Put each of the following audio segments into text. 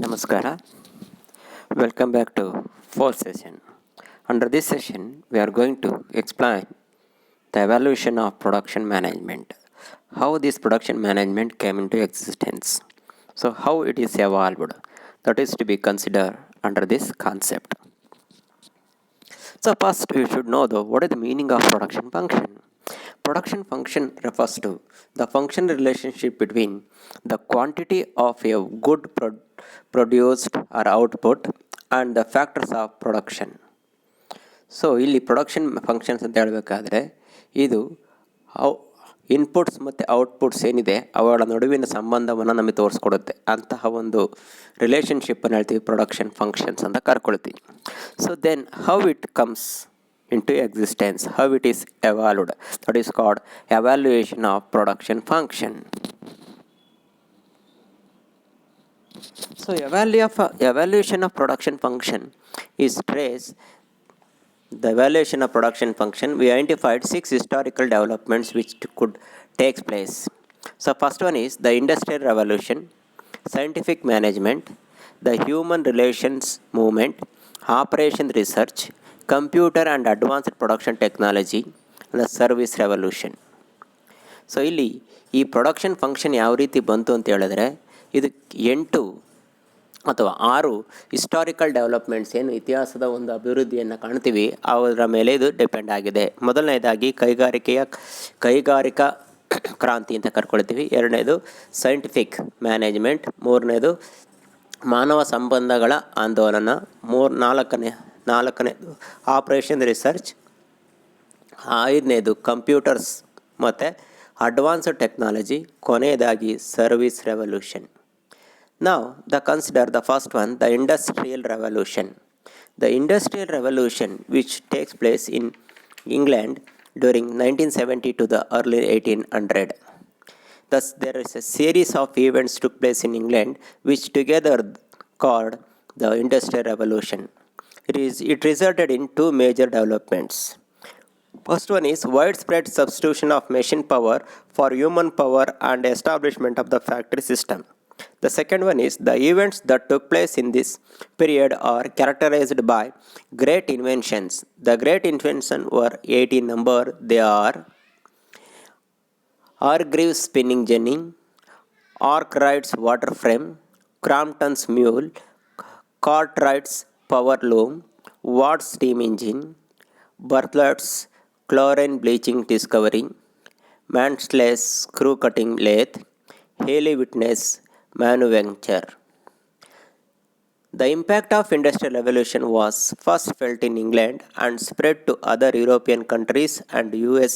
Namaskara. Welcome back to fourth session. Under this session, we are going to explain the evaluation of production management. How this production management came into existence. So how it is evolved. That is to be considered under this concept. So first you should know what is the meaning of production function. Production function refers to the function relationship between the quantity of a good produced or output and the factors of production. So ಇಲ್ಲಿ production functions ಅಂತ ಹೇಳಬೇಕಾದ್ರೆ ಇದು inputs ಮತ್ತು outputs ಏನಿದೆ ಅವುಗಳ ನಡುವಿನ ಸಂಬಂಧವನ್ನು ನಮಗೆ ತೋರಿಸ್ಕೊಡುತ್ತೆ. ಅಂತಹ ಒಂದು ರಿಲೇಷನ್ಶಿಪ್ಪನ್ನು ಹೇಳ್ತೀವಿ ಪ್ರೊಡಕ್ಷನ್ ಫಂಕ್ಷನ್ಸ್ ಅಂತ ಕರ್ಕೊಳ್ತೀವಿ. So then how it comes into existence, how it is evolved, that is called evaluation of production function. So evaluation of production function is traced. The evaluation of production function, we identified 6 historical developments which could take place. So first one is the industrial revolution, scientific management, the human relations movement, operation research, computer and advanced production technology the service revolution. So ಇಲ್ಲಿ ಈ production function ಯಾವ ರೀತಿ ಬಂತು ಅಂತ ಹೇಳಿದ್ರೆ ಇದು 8 ಅಥವಾ 6 historical developments ಏನು ಇತಿಹಾಸದ ಒಂದು ಅಭಿವೃದ್ಧಿಯನ್ನು ಕಾಣ್ತೀವಿ ಅದರ ಮೇಲೆ ಇದು ಡಿಪೆಂಡ್ ಆಗಿದೆ. ಮೊದಲನೇದಾಗಿ ಕೈಗಾರಿಕಾ ಕ್ರಾಂತಿ ಅಂತ ಕರ್ಕೊಳ್ತೀವಿ. ಎರಡನೇದು ಸೈಂಟಿಫಿಕ್ ಮ್ಯಾನೇಜ್ಮೆಂಟ್, ಮೂರನೇದು ಮಾನವ ಸಂಬಂಧಗಳ ಆಂದೋಲನ, ನಾಲ್ಕನೇದು ಆಪರೇಷನ್ ರಿಸರ್ಚ್, ಐದನೇದು ಕಂಪ್ಯೂಟರ್ಸ್ ಮತ್ತು ಅಡ್ವಾನ್ಸ್ಡ್ ಟೆಕ್ನಾಲಜಿ, ಕೊನೆಯದಾಗಿ service revolution. Now consider the first one, the industrial revolution. The industrial revolution which takes place in England during 1970 to the early 1800. Thus there is a series of events took place in England which together called the industrial revolution. It resulted in 2 major developments. First one is widespread substitution of machine power for human power and establishment of the factory system. The second one is the events that took place in this period are characterized by great inventions. The great inventions were 8 in number. They are Hargreaves spinning jenny, Arkwright's water frame, Crompton's mule, Cartwright's power loom, Watt's steam engine, Bartlett's chlorine bleaching discovery, Mansell's screw cutting lathe, Haley-Whitney's manufacture. The impact of industrial revolution was first felt in England and spread to other European countries and US.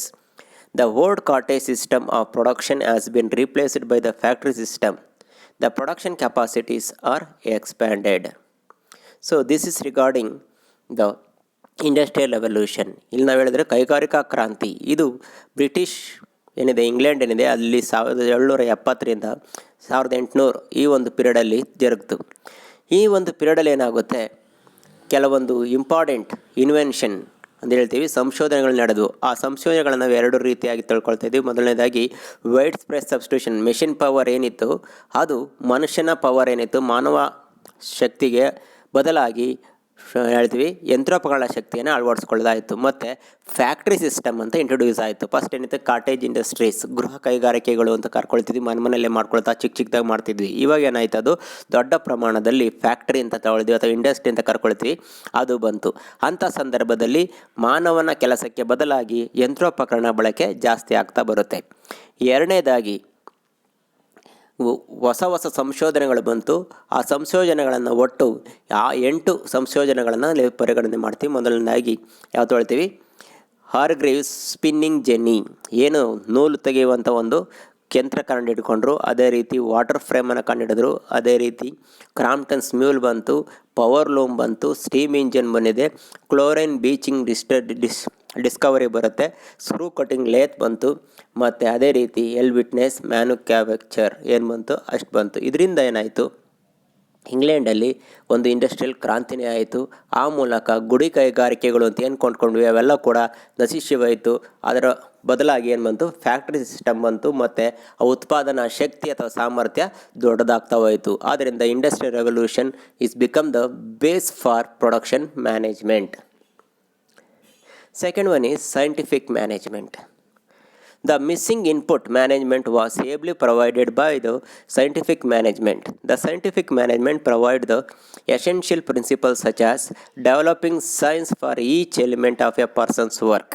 The old cottage system of production has been replaced by the factory system. The production capacities are expanded. So this is regarding the industrial revolution. ಇಲ್ಲಿ ನಾವು ಹೇಳಿದ್ರೆ ಕೈಗಾರಿಕಾ ಕ್ರಾಂತಿ ಇದು British ಏನಿದೆ England ಏನಿದೆ ಅಲ್ಲಿ 1770ರಿಂದ 1800 ಈ ಒಂದು ಪೀರಿಯಡಲ್ಲಿ ಜರುಗಿತು. ಈ ಒಂದು ಪೀರಿಯಡಲ್ಲಿ ಏನಾಗುತ್ತೆ, ಕೆಲವೊಂದು ಇಂಪಾರ್ಟೆಂಟ್ ಇನ್ವೆನ್ಷನ್ ಅಂತ ಹೇಳ್ತೀವಿ ಸಂಶೋಧನೆಗಳು ನಡೆದವು. ಆ ಸಂಶೋಧನೆಗಳನ್ನು ನಾವು 2 ರೀತಿಯಾಗಿ ತಿಳ್ಕೊಳ್ತಾ ಇದ್ದೀವಿ. ಮೊದಲನೇದಾಗಿ wide spread substitution, machine power ಏನಿತ್ತು ಅದು ಮನುಷ್ಯನ ಪವರ್ ಏನಿತ್ತು ಮಾನವ ಶಕ್ತಿಗೆ ಬದಲಾಗಿ ಹೇಳ್ತೀವಿ ಯಂತ್ರೋಪಕರಣಗಳ ಶಕ್ತಿಯನ್ನು ಅಳವಡಿಸ್ಕೊಳ್ಳೋದಾಯಿತು. ಮತ್ತು ಫ್ಯಾಕ್ಟ್ರಿ ಸಿಸ್ಟಮ್ ಅಂತ ಇಂಟ್ರೊಡ್ಯೂಸ್ ಆಯಿತು. ಫಸ್ಟ್ ಏನಿತ್ತು ಕಾಟೇಜ್ ಇಂಡಸ್ಟ್ರೀಸ್, ಗೃಹ ಕೈಗಾರಿಕೆಗಳು ಅಂತ ಕರ್ಕೊಳ್ತಿದ್ವಿ, ಮನೆಯಲ್ಲೇ ಮಾಡ್ಕೊಳ್ತಾ ಚಿಕ್ಕದಾಗಿ ಮಾಡ್ತಿದ್ವಿ. ಇವಾಗ ಏನಾಯ್ತು, ಅದು ದೊಡ್ಡ ಪ್ರಮಾಣದಲ್ಲಿ ಫ್ಯಾಕ್ಟ್ರಿ ಅಂತ ತಗೊಳ್ತೀವಿ ಅಥವಾ ಇಂಡಸ್ಟ್ರಿ ಅಂತ ಕರ್ಕೊಳ್ತೀವಿ, ಅದು ಬಂತು. ಅಂಥ ಸಂದರ್ಭದಲ್ಲಿ ಮಾನವನ ಕೆಲಸಕ್ಕೆ ಬದಲಾಗಿ ಯಂತ್ರೋಪಕರಣ ಬಳಕೆ ಜಾಸ್ತಿ ಆಗ್ತಾ ಬರುತ್ತೆ. ಎರಡನೇದಾಗಿ ಹೊಸ ಸಂಶೋಧನೆಗಳು ಬಂತು. ಆ ಸಂಶೋಧನೆಗಳನ್ನು ಒಟ್ಟು 8 ಸಂಶೋಧನೆಗಳನ್ನು ಪರಿಗಣನೆ ಮಾಡ್ತೀವಿ. ಮೊದಲನೇದಾಗಿ ಯಾವ್ದು ಹೇಳ್ತೀವಿ, ಹಾರ್ಗ್ರೀವ್ಸ್ ಸ್ಪಿನ್ನಿಂಗ್ ಜೆನ್ನಿ, ಏನು ನೂಲು ತೆಗೆಯುವಂಥ ಒಂದು ಯಂತ್ರ ಕಂಡುಹಿಡ್ಕೊಂಡ್ರು. ಅದೇ ರೀತಿ ವಾಟರ್ ಫ್ರೇಮನ್ನು ಕಂಡುಹಿಡಿದ್ರು. ಅದೇ ರೀತಿ ಕ್ರಾಂಪ್ಟನ್ಸ್ ಮ್ಯೂಲ್ ಬಂತು, ಪವರ್ ಲೂಮ್ ಬಂತು, ಸ್ಟೀಮ್ ಇಂಜಿನ್ ಬಂದಿದೆ, ಕ್ಲೋರೈನ್ ಬೀಚಿಂಗ್ ಡಿಸ್ಕವರಿ ಬರುತ್ತೆ, ಸ್ಕ್ರೂ ಕಟಿಂಗ್ ಲೇತ್ ಬಂತು, ಮತ್ತು ಅದೇ ರೀತಿ Haley-Whitney's ಮ್ಯಾನುಫ್ಯಾಕ್ಚರ್ ಏನು ಬಂತು ಅಷ್ಟು ಬಂತು. ಇದರಿಂದ ಏನಾಯಿತು, ಇಂಗ್ಲೆಂಡಲ್ಲಿ ಒಂದು ಇಂಡಸ್ಟ್ರಿಯಲ್ ಕ್ರಾಂತಿನೇ ಆಯಿತು. ಆ ಮೂಲಕ ಗುಡಿ ಕೈಗಾರಿಕೆಗಳು ಅಂತ ಏನು ಕೊಂಡ್ಕೊಂಡ್ವಿ ಅವೆಲ್ಲ ಕೂಡ ನಶಿಸಿಹೋಯಿತು. ಅದರ ಬದಲಾಗಿ ಏನು ಬಂತು, ಫ್ಯಾಕ್ಟ್ರಿ ಸಿಸ್ಟಮ್ ಬಂತು ಮತ್ತು ಆ ಉತ್ಪಾದನಾ ಶಕ್ತಿ ಅಥವಾ ಸಾಮರ್ಥ್ಯ ದೊಡ್ಡದಾಗ್ತಾ ಹೋಯಿತು. ಆದ್ದರಿಂದ industrial revolution is become the base for production management. Second one is scientific management. The missing input management was ably provided by the scientific management. The scientific management provide the essential principles such as developing science for each element of a person's work.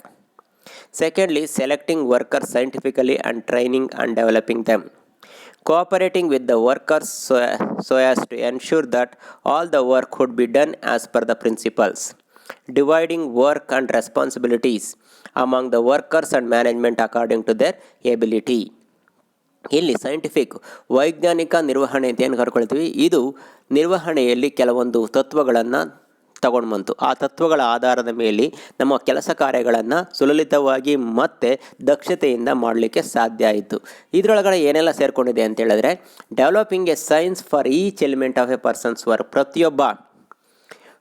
Secondly, selecting workers scientifically and training and developing them. Cooperating with the workers so as to ensure that all the work could be done as per the principles. Dividing work and responsibilities among the workers and management according to their ability. ಇಲ್ಲಿ scientific ವೈಜ್ಞಾನಿಕ ನಿರ್ವಹಣೆ ಅಂತ ಏನು ಕರ್ಕೊಳ್ತೀವಿ, ಇದು ನಿರ್ವಹಣೆಯಲ್ಲಿ ಕೆಲವೊಂದು ತತ್ವಗಳನ್ನು ತಗೊಂಡು ಬಂತು. ಆ ತತ್ವಗಳ ಆಧಾರದ ಮೇಲೆ ನಮ್ಮ ಕೆಲಸ ಕಾರ್ಯಗಳನ್ನು ಸುಲಲಿತವಾಗಿ ಮತ್ತು ದಕ್ಷತೆಯಿಂದ ಮಾಡಲಿಕ್ಕೆ ಸಾಧ್ಯ ಆಯಿತು. ಇದರೊಳಗಡೆ ಏನೆಲ್ಲ ಸೇರಿಕೊಂಡಿದೆ ಅಂತ ಹೇಳಿದ್ರೆ, developing A science for each element of A persons work. ಪ್ರತಿಯೊಬ್ಬ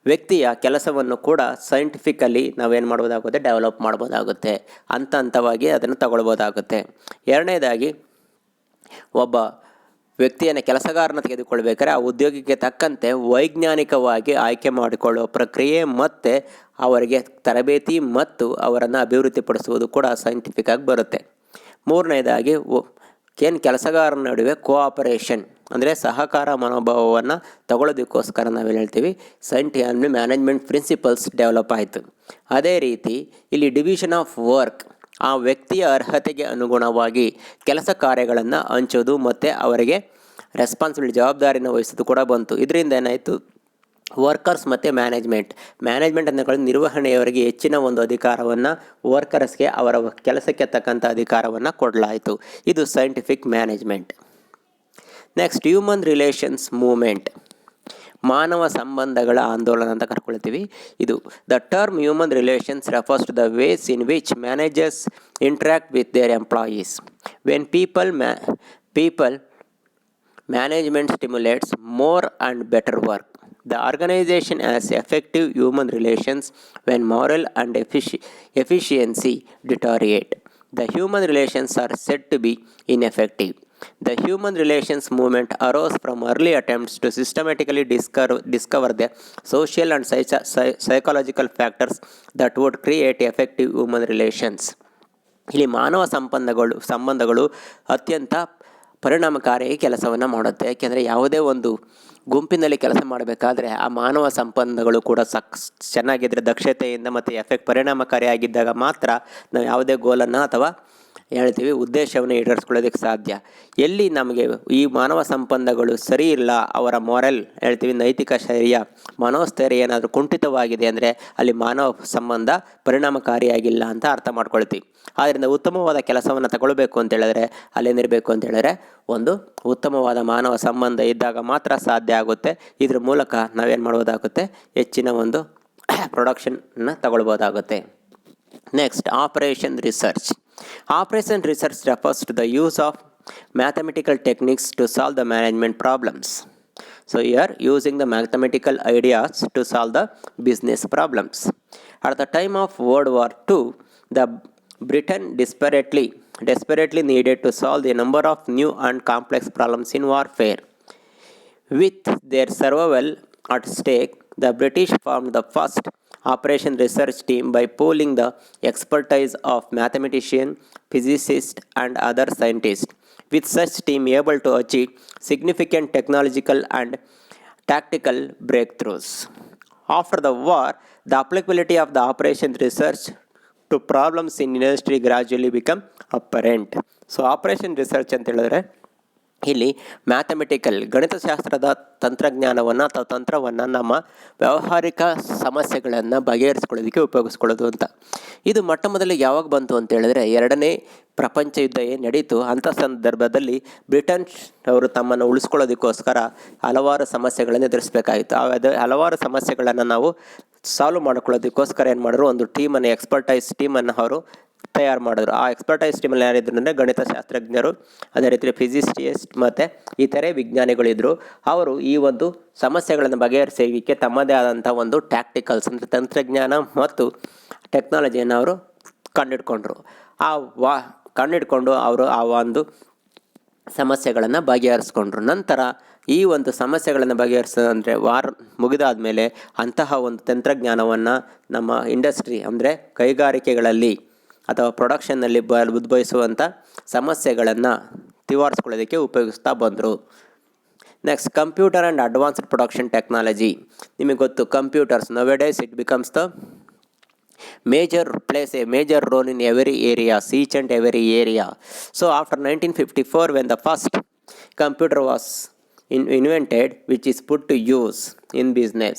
ವ್ಯಕ್ತಿಯ ಕೆಲಸವನ್ನು ಕೂಡ ಸೈಂಟಿಫಿಕಲಿ ನಾವೇನು ಮಾಡ್ಬೋದಾಗುತ್ತೆ, ಡೆವಲಪ್ ಮಾಡ್ಬೋದಾಗುತ್ತೆ, ಹಂತ ಹಂತವಾಗಿ ಅದನ್ನು ತಗೊಳ್ಬೋದಾಗುತ್ತೆ. ಎರಡನೇದಾಗಿ, ಒಬ್ಬ ವ್ಯಕ್ತಿಯನ್ನು ಕೆಲಸಗಾರನ ತೆಗೆದುಕೊಳ್ಬೇಕಾದ್ರೆ ಆ ಉದ್ಯೋಗಕ್ಕೆ ತಕ್ಕಂತೆ ವೈಜ್ಞಾನಿಕವಾಗಿ ಆಯ್ಕೆ ಮಾಡಿಕೊಳ್ಳುವ ಪ್ರಕ್ರಿಯೆ ಮತ್ತು ಅವರಿಗೆ ತರಬೇತಿ ಮತ್ತು ಅವರನ್ನು ಅಭಿವೃದ್ಧಿಪಡಿಸುವುದು ಕೂಡ ಸೈಂಟಿಫಿಕ್ ಆಗಿ ಬರುತ್ತೆ. ಮೂರನೇದಾಗಿ, ಏನು ಕೆಲಸಗಾರನ ನಡುವೆ ಕೋಆಪರೇಷನ್ ಅಂದರೆ ಸಹಕಾರ ಮನೋಭಾವವನ್ನು ತಗೊಳ್ಳೋದಕ್ಕೋಸ್ಕರ ನಾವೇನು ಹೇಳ್ತೀವಿ, ಸೈಂಟಿಫಿಕ್ ಮ್ಯಾನೇಜ್ಮೆಂಟ್ ಪ್ರಿನ್ಸಿಪಲ್ಸ್ ಡೆವಲಪ್ ಆಯಿತು. ಅದೇ ರೀತಿ ಇಲ್ಲಿ ಡಿವಿಷನ್ ಆಫ್ ವರ್ಕ್, ಆ ವ್ಯಕ್ತಿಯ ಅರ್ಹತೆಗೆ ಅನುಗುಣವಾಗಿ ಕೆಲಸ ಕಾರ್ಯಗಳನ್ನು ಹಂಚೋದು ಮತ್ತು ಅವರಿಗೆ ರೆಸ್ಪಾನ್ಸಿಬಿಲಿಟಿ ಜವಾಬ್ದಾರಿನ ವಹಿಸೋದು ಕೂಡ ಬಂತು. ಇದರಿಂದ ಏನಾಯಿತು, ವರ್ಕರ್ಸ್ ಮತ್ತು ಮ್ಯಾನೇಜ್ಮೆಂಟ್ ಅನ್ನೋದು ನಿರ್ವಹಣೆಯವರಿಗೆ ಹೆಚ್ಚಿನ ಒಂದು ಅಧಿಕಾರವನ್ನು ವರ್ಕರ್ಸ್ಗೆ ಅವರ ಕೆಲಸಕ್ಕೆ ತಕ್ಕಂಥ ಅಧಿಕಾರವನ್ನು ಕೊಡಲಾಯಿತು. ಇದು scientific management. Next, human relations movement, ಮಾನವ ಸಂಬಂಧಗಳ ಆಂದೋಲನ ಅಂತ ಕರ್ಕೊಳ್ತೀವಿ. ಇದು the term human relations refers to the ways in which managers interact with their employees. When people management stimulates more and better work. The organization has effective human relations when moral and efficiency deteriorate. The human relations are said to be ineffective. The human relations movement arose from early attempts to systematically discover the social and psychological factors that would create effective human relations. ಇಲ್ಲಿ ಮಾನವ ಸಂಬಂಧಗಳು ಅತ್ಯಂತ ಪರಿಣಾಮಕಾರಿ ಕೆಲಸವನ್ನು ಮಾಡುತ್ತೆ. ಯಾಕೆಂದರೆ ಯಾವುದೇ ಒಂದು ಗುಂಪಿನಲ್ಲಿ ಕೆಲಸ ಮಾಡಬೇಕಾದ್ರೆ ಆ ಮಾನವ ಸಂಬಂಧಗಳು ಕೂಡ ಚೆನ್ನಾಗಿದ್ದರೆ, ದಕ್ಷತೆಯಿಂದ ಮತ್ತು ಪರಿಣಾಮಕಾರಿಯಾಗಿದ್ದಾಗ ಮಾತ್ರ ನಾವು ಯಾವುದೇ ಗೋಲನ್ನು ಅಥವಾ ಹೇಳ್ತೀವಿ ಉದ್ದೇಶವನ್ನು ಈಡೇರಿಸ್ಕೊಳ್ಳೋದಕ್ಕೆ ಸಾಧ್ಯ. ಎಲ್ಲಿ ನಮಗೆ ಈ ಮಾನವ ಸಂಬಂಧಗಳು ಸರಿ ಇಲ್ಲ, ಅವರ ಮೊರಲ್ ಹೇಳ್ತೀವಿ ನೈತಿಕ ಶೈರ್ಯ ಮನೋಸ್ಥೈರ್ಯ ಏನಾದರೂ ಕುಂಠಿತವಾಗಿದೆ ಅಂದರೆ ಅಲ್ಲಿ ಮಾನವ ಸಂಬಂಧ ಪರಿಣಾಮಕಾರಿಯಾಗಿಲ್ಲ ಅಂತ ಅರ್ಥ ಮಾಡ್ಕೊಳ್ತೀವಿ. ಆದ್ದರಿಂದ ಉತ್ತಮವಾದ ಕೆಲಸವನ್ನು ತಗೊಳ್ಬೇಕು ಅಂತ ಹೇಳಿದ್ರೆ ಅಲ್ಲೇನಿರಬೇಕು ಅಂತ ಹೇಳಿದ್ರೆ ಒಂದು ಉತ್ತಮವಾದ ಮಾನವ ಸಂಬಂಧ ಇದ್ದಾಗ ಮಾತ್ರ ಸಾಧ್ಯ ಆಗುತ್ತೆ. ಇದ್ರ ಮೂಲಕ ನಾವೇನು ಮಾಡ್ಬೋದಾಗುತ್ತೆ, ಹೆಚ್ಚಿನ ಒಂದು ಪ್ರೊಡಕ್ಷನ್ನ ತಗೊಳ್ಬೋದಾಗುತ್ತೆ. Next, operation research. Operation research refers to the use of mathematical techniques to solve the management problems. So here using the mathematical ideas to solve the business problems. At the time of World War II, the Britain desperately needed to solve a number of new and complex problems in warfare. With their survival at stake, the British formed the first operation research team by pooling the expertise of mathematicians, physicists and other scientists, with such team able to achieve significant technological and tactical breakthroughs. After the war, the applicability of the operation research to problems in industry gradually become apparent. So operation research ಅಂತ ಹೇಳಿದ್ರೆ ಇಲ್ಲಿ mathematical ಗಣಿತಶಾಸ್ತ್ರದ ತಂತ್ರಜ್ಞಾನವನ್ನು ಅಥವಾ ತಂತ್ರವನ್ನು ನಮ್ಮ ವ್ಯಾವಹಾರಿಕ ಸಮಸ್ಯೆಗಳನ್ನು ಬಗೆಹರಿಸ್ಕೊಳ್ಳೋದಕ್ಕೆ ಉಪಯೋಗಿಸ್ಕೊಳ್ಳೋದು ಅಂತ. ಇದು ಮೊಟ್ಟ ಮೊದಲಿಗೆ ಯಾವಾಗ ಬಂತು ಅಂತ ಹೇಳಿದ್ರೆ ಎರಡನೇ ಪ್ರಪಂಚ ಯುದ್ಧ ಏನು ನಡೀತು ಅಂಥ ಸಂದರ್ಭದಲ್ಲಿ ಬ್ರಿಟನ್ಸ್ ಅವರು ತಮ್ಮನ್ನು ಉಳಿಸ್ಕೊಳ್ಳೋದಕ್ಕೋಸ್ಕರ ಹಲವಾರು ಸಮಸ್ಯೆಗಳನ್ನು ಎದುರಿಸಬೇಕಾಯಿತು. ಹಲವಾರು ಸಮಸ್ಯೆಗಳನ್ನು ನಾವು ಸಾಲ್ವ್ ಮಾಡ್ಕೊಳ್ಳೋದಕ್ಕೋಸ್ಕರ ಏನು ಮಾಡಿದ್ರು, ಒಂದು ಟೀಮನ್ನು ಎಕ್ಸ್ಪರ್ಟೈಸ್ ಟೀಮನ್ನು ಅವರು ತಯಾರು ಮಾಡಿದ್ರು. ಆ ಎಕ್ಸ್ಪರ್ಟೈಸ್ ಟೀಮಲ್ಲಿ ಯಾರಿದ್ರು ಅಂದರೆ ಗಣಿತಶಾಸ್ತ್ರಜ್ಞರು, ಅದೇ ರೀತಿ ಫಿಸಿಸಿಸ್ಟ್ ಮತ್ತು ಇತರೆ ವಿಜ್ಞಾನಿಗಳಿದ್ದರು. ಅವರು ಈ ಒಂದು ಸಮಸ್ಯೆಗಳನ್ನು ಬಗೆಹರಿಸಲಿಕ್ಕೆ ತಮ್ಮದೇ ಆದಂಥ ಒಂದು ಟ್ಯಾಕ್ಟಿಕಲ್ಸ್ ಅಂದರೆ ತಂತ್ರಜ್ಞಾನ ಮತ್ತು ಟೆಕ್ನಾಲಜಿಯನ್ನು ಅವರು ಕಂಡುಹಿಡ್ಕೊಂಡ್ರು. ಕಂಡುಹಿಡ್ಕೊಂಡು ಅವರು ಆ ಒಂದು ಸಮಸ್ಯೆಗಳನ್ನು ಬಗೆಹರಿಸ್ಕೊಂಡ್ರು. ನಂತರ ಈ ಒಂದು ಸಮಸ್ಯೆಗಳನ್ನು ಬಗೆಹರಿಸೋದಂದರೆ ಮುಗಿದಾದ ಮೇಲೆ ಅಂತಹ ಒಂದು ತಂತ್ರಜ್ಞಾನವನ್ನು ನಮ್ಮ ಇಂಡಸ್ಟ್ರಿ ಅಂದರೆ ಕೈಗಾರಿಕೆಗಳಲ್ಲಿ ಅಥವಾ ಪ್ರೊಡಕ್ಷನ್ನಲ್ಲಿ ಉದ್ಭವಿಸುವಂಥ ಸಮಸ್ಯೆಗಳನ್ನು ನಿವಾರಿಸ್ಕೊಳ್ಳೋದಕ್ಕೆ ಉಪಯೋಗಿಸ್ತಾ ಬಂದರು. Next, computer and advanced production technology. ನಿಮಗೆ ಗೊತ್ತು, computers nowadays it becomes the plays a major role in every area, each and every area. So after 1954, when the first computer was invented, which is put to use in business,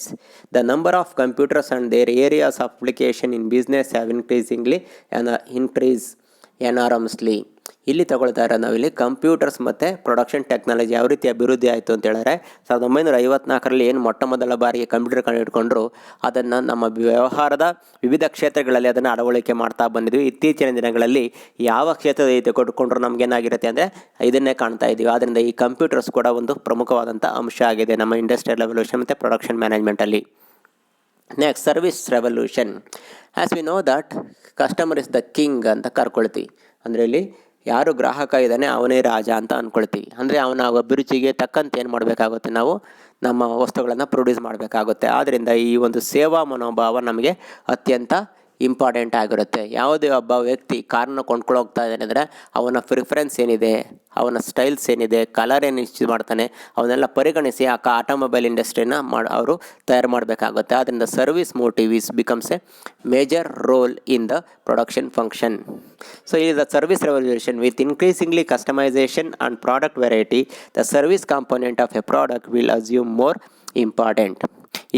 the number of computers and their areas of application in business have increased enormously. ಇಲ್ಲಿ ತಗೊಳ್ತಾ ನಾವಿಲ್ಲಿ computers ಮತ್ತು production technology ಯಾವ ರೀತಿ ಅಭಿವೃದ್ಧಿ ಆಯಿತು ಅಂತ ಹೇಳಿದ್ರೆ 1954ರಲ್ಲಿ ಏನು ಮೊಟ್ಟ ಮೊದಲ ಬಾರಿಗೆ ಕಂಪ್ಯೂಟರ್ ಕಂಡುಹಿಡ್ಕೊಂಡ್ರು, ಅದನ್ನು ನಮ್ಮ ವ್ಯವಹಾರದ ವಿವಿಧ ಕ್ಷೇತ್ರಗಳಲ್ಲಿ ಅದನ್ನು ಅಳವಡಿಕೆ ಮಾಡ್ತಾ ಬಂದಿದ್ವಿ. ಇತ್ತೀಚಿನ ದಿನಗಳಲ್ಲಿ ಯಾವ ಕ್ಷೇತ್ರದ ರೀತಿ ಕೊಟ್ಕೊಂಡ್ರು ನಮಗೇನಾಗಿರುತ್ತೆ ಅಂದರೆ ಇದನ್ನೇ ಕಾಣ್ತಾ ಇದ್ದೀವಿ. ಆದ್ದರಿಂದ ಈ ಕಂಪ್ಯೂಟರ್ಸ್ ಕೂಡ ಒಂದು ಪ್ರಮುಖವಾದಂಥ ಅಂಶ ಆಗಿದೆ ನಮ್ಮ ಇಂಡಸ್ಟ್ರಿಯಲ್ ರೆವಲ್ಯೂಷನ್ ಮತ್ತು ಪ್ರೊಡಕ್ಷನ್ ಮ್ಯಾನೇಜ್ಮೆಂಟಲ್ಲಿ. Next, service revolution. As we know that customer is the king ಅಂತ ಕರ್ಕೊಳ್ತೀವಿ. ಅಂದರೆ ಇಲ್ಲಿ ಯಾರು ಗ್ರಾಹಕ ಇದ್ದಾನೆ ಅವನೇ ರಾಜ ಅಂತ ಅಂದ್ಕೊಳ್ತೀವಿ. ಅಂದರೆ ಅವನ ಅಭಿರುಚಿಗೆ ತಕ್ಕಂತೆ ಏನು ಮಾಡಬೇಕಾಗುತ್ತೆ, ನಾವು ನಮ್ಮ ವಸ್ತುಗಳನ್ನು ಪ್ರೊಡ್ಯೂಸ್ ಮಾಡಬೇಕಾಗುತ್ತೆ. ಆದ್ದರಿಂದ ಈ ಒಂದು ಸೇವಾ ಮನೋಭಾವ ನಮಗೆ ಅತ್ಯಂತ ಇಂಪಾರ್ಟೆಂಟ್ ಆಗಿರುತ್ತೆ. ಯಾವುದೇ ಒಬ್ಬ ವ್ಯಕ್ತಿ ಕಾರನ್ನು ಕೊಂಡ್ಕೊಳ್ಳೋಗ್ತಾ ಇದ್ದಾನೆ ಅಂದರೆ ಅವನ ಪ್ರಿಫರೆನ್ಸ್ ಏನಿದೆ, ಅವನ ಸ್ಟೈಲ್ಸ್ ಏನಿದೆ, ಕಲರ್ ಏನು ಇಷ್ಟ ಮಾಡ್ತಾನೆ, ಅವನ್ನೆಲ್ಲ ಪರಿಗಣಿಸಿ ಆಟೋಮೊಬೈಲ್ ಇಂಡಸ್ಟ್ರಿನ ಅವರು ತಯಾರು ಮಾಡಬೇಕಾಗುತ್ತೆ. ಆದ್ದರಿಂದ service motive becomes A major role in the production function. So it is the service revolution. With increasingly customization and product variety, the service component of a product will assume more important.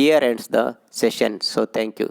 Here ends the session. So thank you.